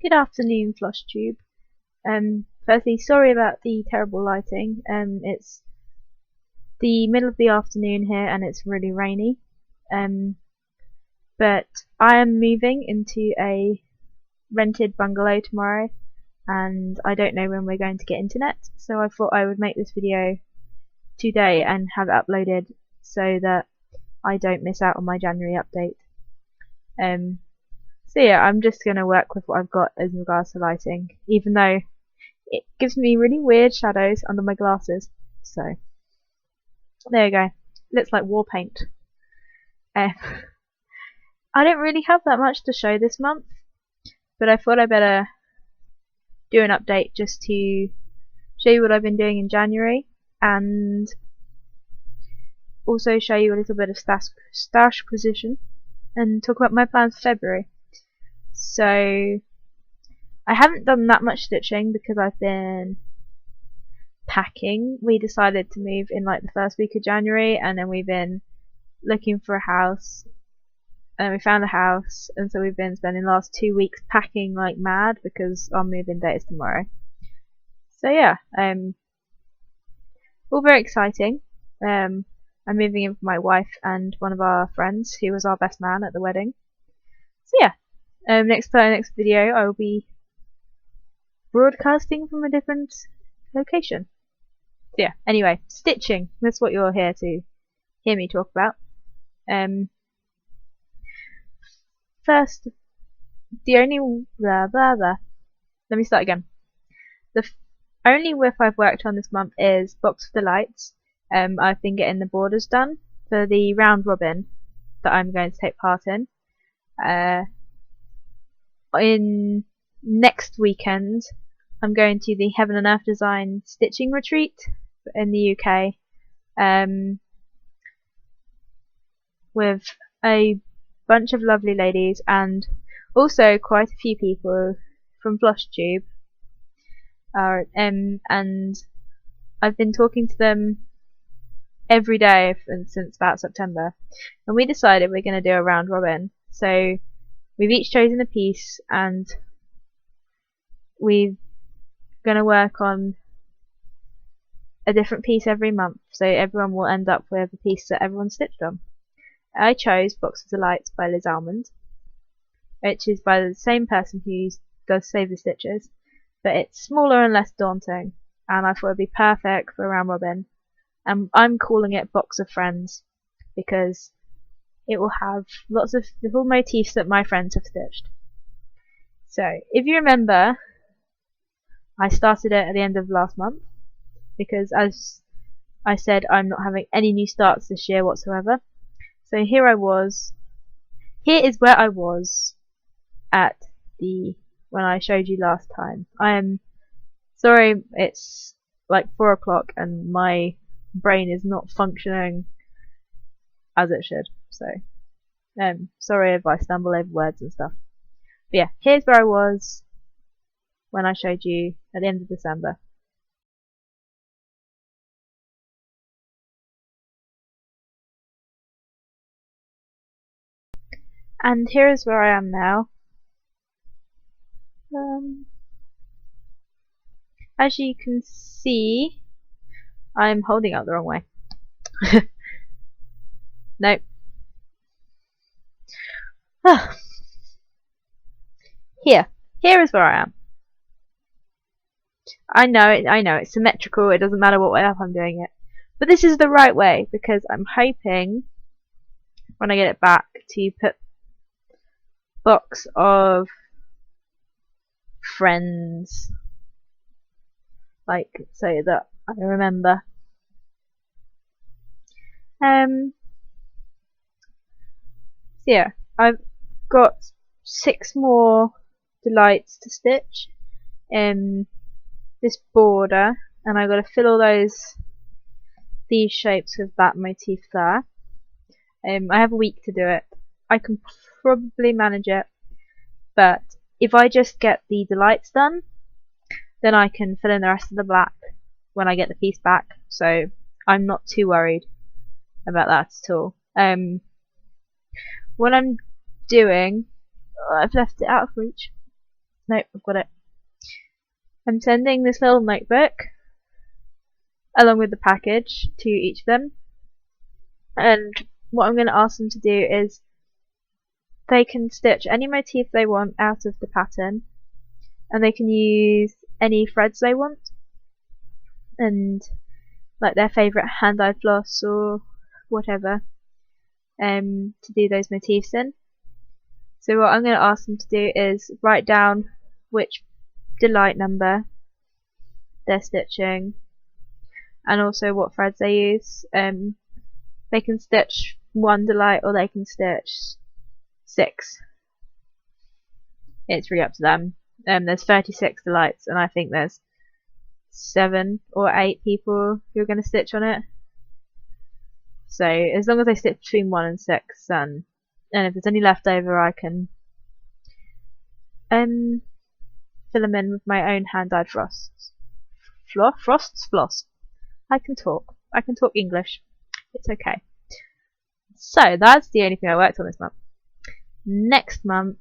Good afternoon, FlushTube. Firstly, sorry about the terrible lighting. It's the middle of the afternoon here and it's really rainy. But I am moving into a rented bungalow tomorrow and I don't know when we're going to get internet, so I thought I would make this video today and have it uploaded so that I don't miss out on my January update. So yeah, I'm just going to work with what I've got as regards to lighting, even though it gives me really weird shadows under my glasses. So there you go. Looks like war paint. I don't really have that much to show this month, but I thought I better do an update just to show you what I've been doing in January and also show you a little bit of stash position and talk about my plans for February. So I haven't done that much stitching because I've been packing. We decided to move in like the first week of January and then we've been looking for a house and we found a house, and so we've been spending the last 2 weeks packing like mad because our move-in date is tomorrow. So yeah, all very exciting. I'm moving in with my wife and one of our friends who was our best man at the wedding. So yeah, next video I will be broadcasting from a different location. So yeah, anyway, stitching, that's what you're here to hear me talk about. First, the only let me start again. The only WIP I've worked on this month is Box of Delights. I've been getting the borders done for the round robin that I'm going to take part in. In next weekend I'm going to the Heaven and Earth Design stitching retreat in the UK with a bunch of lovely ladies and also quite a few people from FlushTube. And I've been talking to them every day since about September, and we decided we're going to do a round robin. So we've each chosen a piece and we're going to work on a different piece every month, so everyone will end up with a piece that everyone stitched on. I chose Box of Delights by Liz Almond, which is by the same person who does Save the Stitches, but it's smaller and less daunting, and I thought it would be perfect for a round robin. And I'm calling it Box of Friends because it will have lots of little motifs that my friends have stitched. So if you remember, I started it at the end of last month because, as I said, I'm not having any new starts this year whatsoever. So here is where I was at when I showed you last time. I am sorry, it's like 4 o'clock and my brain is not functioning as it should. So sorry if I stumble over words and stuff. But yeah, here's where I was when I showed you at the end of December. And here is where I am now. As you can see, I'm holding up the wrong way. Nope. Here is where I am. I know it's symmetrical, it doesn't matter what way up I'm doing it. But this is the right way because I'm hoping when I get it back to put Box of Friends, like, so that I remember. So yeah, I've got 6 more delights to stitch in this border, and I've got to fill all these shapes with that motif there. I have a week to do it. I can probably manage it, but if I just get the delights done, then I can fill in the rest of the black when I get the piece back, so I'm not too worried about that at all. What I'm doing, I've left it out of reach. Nope, I've got it. I'm sending this little notebook along with the package to each of them, and what I'm going to ask them to do is they can stitch any motif they want out of the pattern, and they can use any threads they want, and like their favourite hand-dyed floss or whatever, to do those motifs in. So what I'm going to ask them to do is write down which delight number they're stitching, and also what threads they use. They can stitch 1 delight or they can stitch 6. It's really up to them. There's 36 delights, and I think there's 7 or 8 people who are going to stitch on it. So as long as they stitch between 1 and 6, and if there's any left over, I can fill them in with my own hand-dyed frosts. Floss. I can talk. I can talk English. It's okay. So that's the only thing I worked on this month. Next month,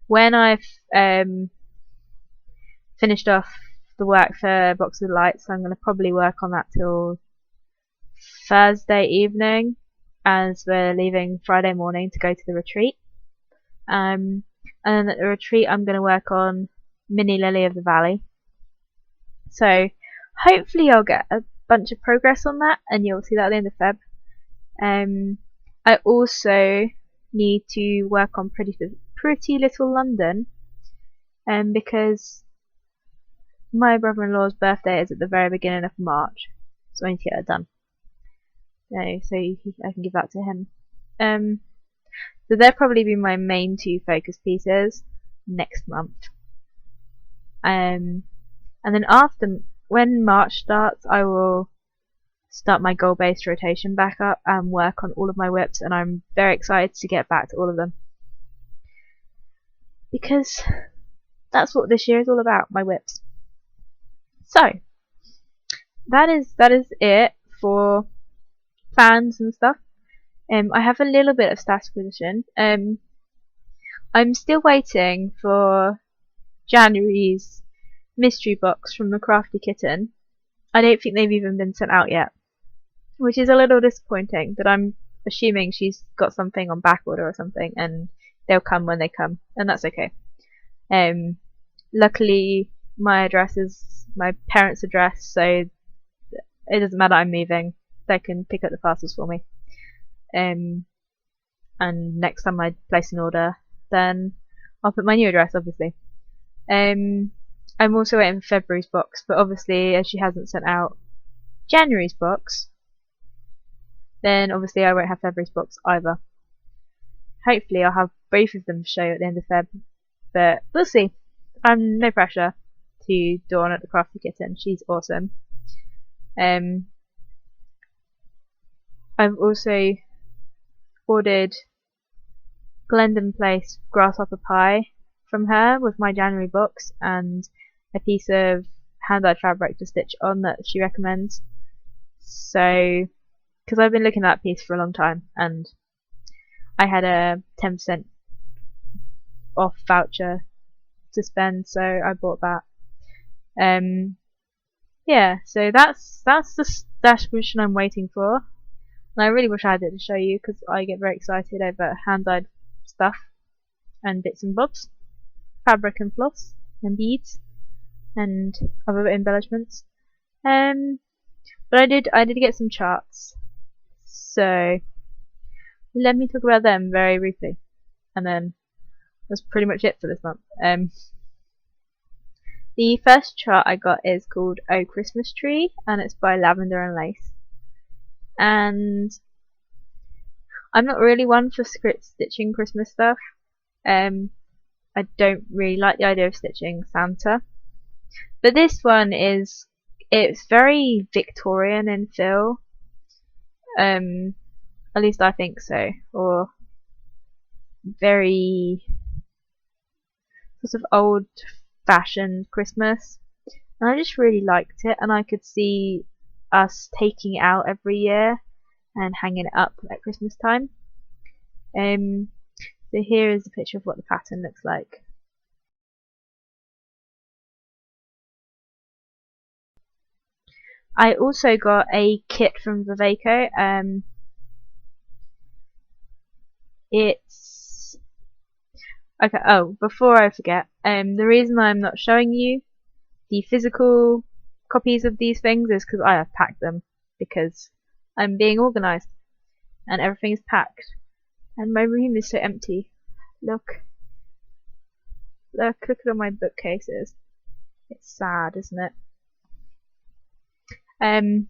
when I've finished off the work for Box of Lights, I'm going to probably work on that till Thursday evening, as we're leaving Friday morning to go to the retreat. And then at the retreat I'm going to work on Mini Lily of the Valley. So hopefully I'll get a bunch of progress on that, and you'll see that at the end of Feb. I also need to work on Pretty Little London, because my brother-in-law's birthday is at the very beginning of March, so I need to get that done. So I can give that to him. So they'll probably be my main 2 focus pieces next month. And then when March starts, I will start my goal-based rotation back up and work on all of my WIPs, and I'm very excited to get back to all of them, because that's what this year is all about, my WIPs. So that is it for plans and stuff. I have a little bit of stash position. I'm still waiting for January's mystery box from the Crafty Kitten. I don't think they've even been sent out yet, which is a little disappointing, but I'm assuming she's got something on back order or something, and they'll come when they come, and that's okay. Luckily my address is my parents' address, so it doesn't matter I'm moving, they can pick up the parcels for me. And next time I place an order, then I'll put my new address, obviously. I'm also waiting for February's box, but obviously as she hasn't sent out January's box, then obviously I won't have February's box either. Hopefully I'll have both of them to show at the end of Feb, but we'll see. I'm no pressure to Dawn at the Crafty Kitten, she's awesome. I've also ordered Glendon Place grasshopper pie from her with my January box, and a piece of hand-dyed fabric to stitch on that she recommends. So, because I've been looking at that piece for a long time, and I had a 10% off voucher to spend, so I bought that. Yeah, so that's the stash position I'm waiting for. And I really wish I had it to show you, because I get very excited over hand-dyed stuff and bits and bobs, fabric and floss and beads and other embellishments. But I did get some charts, so let me talk about them very briefly, and then that's pretty much it for this month. The first chart I got is called Oh Christmas Tree, and it's by Lavender and Lace. And I'm not really one for stitching Christmas stuff. I don't really like the idea of stitching Santa. But this one it's very Victorian in feel. At least I think so. Or very sort of old fashioned Christmas. And I just really liked it, and I could see us taking it out every year and hanging it up at Christmas time. So here is a picture of what the pattern looks like. I also got a kit from Viveco. It's okay. Oh, before I forget, the reason I'm not showing you the physical copies of these things is because I have packed them because I'm being organised and everything is packed and my room is so empty. Look, look at all my bookcases. It's sad, isn't it? So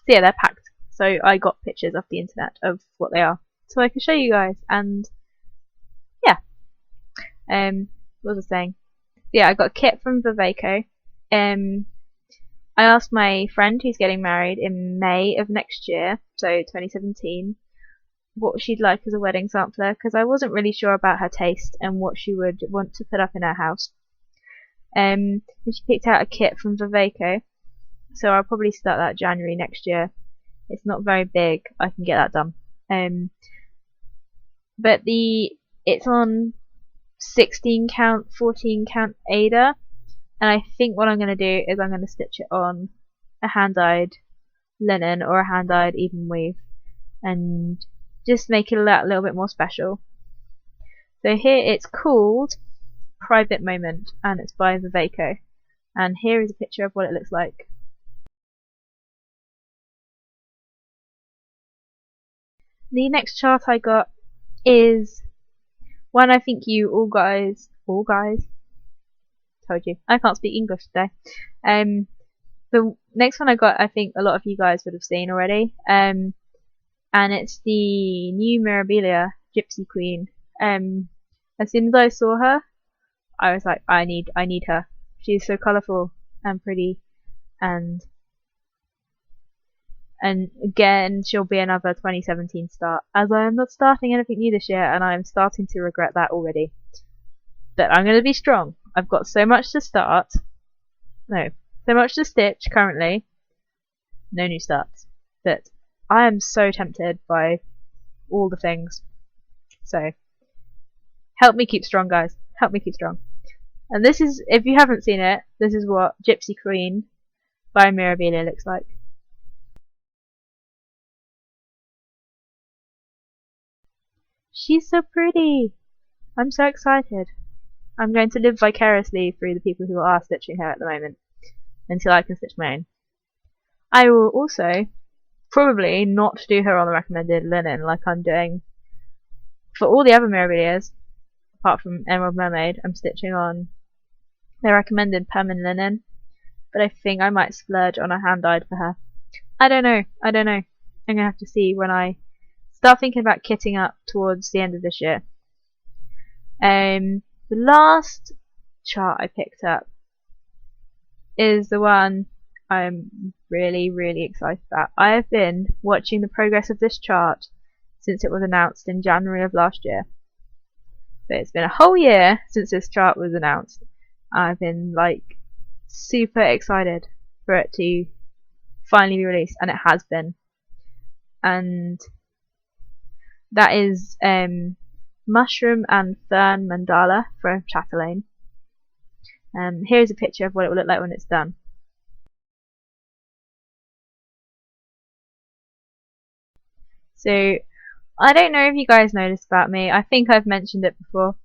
yeah, they're packed. So I got pictures off the internet of what they are, so I can show you guys. And yeah, what was I saying? Yeah, I got a kit from Viveco. I asked my friend who's getting married in May of next year, so 2017, what she'd like as a wedding sampler because I wasn't really sure about her taste and what she would want to put up in her house. And she picked out a kit from Viveco, so I'll probably start that January next year. It's not very big, I can get that done. But it's on 16 count, 14 count Ada, and I think what I'm going to do is I'm going to stitch it on a hand-dyed linen or a hand-dyed even weave and just make it a little bit more special. So here it's called Private Moment and it's by Viveco, and here is a picture of what it looks like. The next chart I got is one I think you all guys, told you, I can't speak English today. The next one I got I think a lot of you guys would have seen already, and it's the new Mirabilia Gypsy Queen. As soon as I saw her, I was like, I need her. She's so colourful and pretty, and again, she'll be another 2017 start, as I am not starting anything new this year, and I am starting to regret that already. But I'm going to be strong. I've got so much to start. No, so much to stitch currently. No new starts. But I am so tempted by all the things. So, help me keep strong, guys. Help me keep strong. And this is, if you haven't seen it, this is what Gypsy Queen by Mirabilia looks like. She's so pretty! I'm so excited. I'm going to live vicariously through the people who are stitching her at the moment until I can stitch my own. I will also probably not do her on the recommended linen like I'm doing for all the other Mirabilias, apart from Emerald Mermaid. I'm stitching on their recommended permanent linen, but I think I might splurge on a hand-dyed for her. I don't know. I'm gonna have to see when I start thinking about kitting up towards the end of this year. The last chart I picked up is the one I'm really excited about. I have been watching the progress of this chart since it was announced in January of last year. So it's been a whole year since this chart was announced. I've been like super excited for it to finally be released, and it has been. And that is Mushroom and Fern Mandala from Chatelaine. Here's a picture of what it will look like when it's done. So I don't know if you guys know this about me. I think I've mentioned it before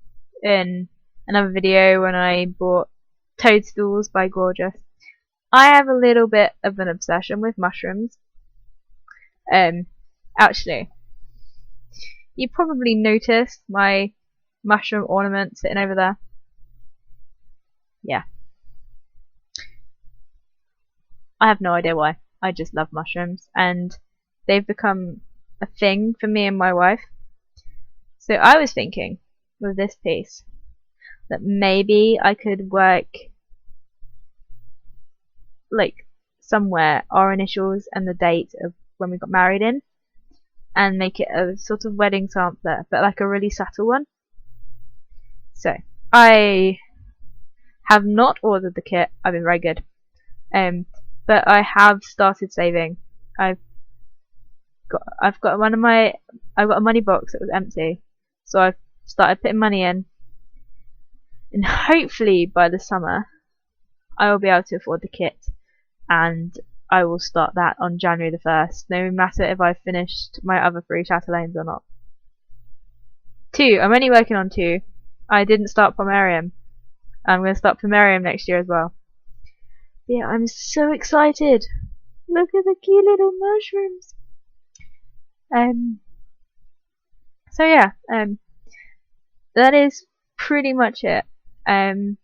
in another video when I bought Toadstools by Gorgeous. I have a little bit of an obsession with mushrooms. Actually, you probably noticed my mushroom ornament sitting over there. Yeah. I have no idea why. I just love mushrooms, and they've become a thing for me and my wife. So I was thinking with this piece that maybe I could work like somewhere our initials and the date of when we got married in, and make it a sort of wedding sampler, but like a really subtle one. So I have not ordered the kit. I've been very good, but I have started saving. I've got I got a money box that was empty, so I've started putting money in, and hopefully by the summer I will be able to afford the kit. and I will start that on January the 1st, no matter if I've finished my other 3 chatelaines or not. 2, I'm only working on 2. I didn't start Pomerium. I'm going to start Pomerium next year as well. But yeah, I'm so excited. Look at the cute little mushrooms. So yeah, that is pretty much it. As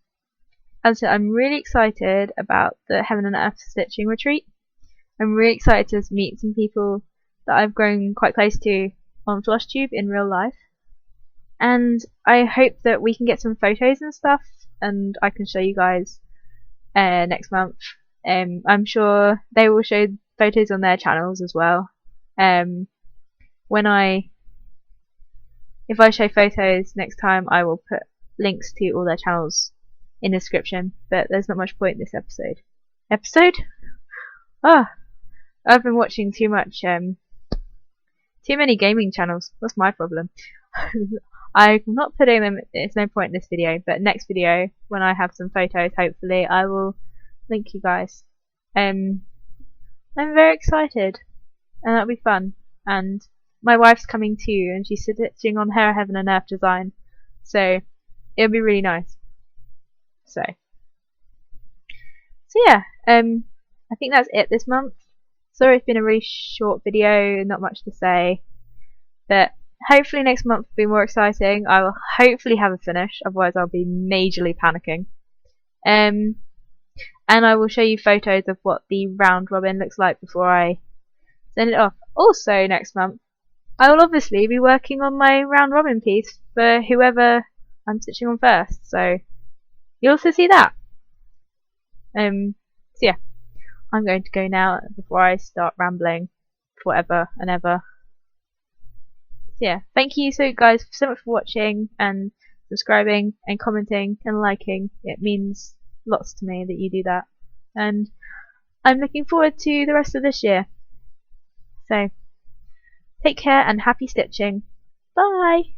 I said, I'm really excited about the Heaven and Earth stitching retreat. I'm really excited to meet some people that I've grown quite close to on FlossTube in real life. And I hope that we can get some photos and stuff, and I can show you guys next month. I'm sure they will show photos on their channels as well. If I show photos next time, I will put links to all their channels in the description, but there's not much point in this episode. I've been watching too many gaming channels. That's my problem. I'm not putting them, there's no point in this video, but next video, when I have some photos, hopefully, I will link you guys. I'm very excited, and that'll be fun. And my wife's coming too, and she's stitching on her Heaven and Earth design, so it'll be really nice. So yeah, I think that's it this month. Sorry it's been a really short video, not much to say, but hopefully next month will be more exciting. I will hopefully have a finish, otherwise I'll be majorly panicking. And I will show you photos of what the round robin looks like before I send it off. Also next month, I will obviously be working on my round robin piece for whoever I'm stitching on first, so you'll also see that. So yeah, I'm going to go now before I start rambling forever and ever. So yeah, thank you so guys so much for watching and subscribing and commenting and liking. It means lots to me that you do that, and I'm looking forward to the rest of this year. So take care and happy stitching. Bye!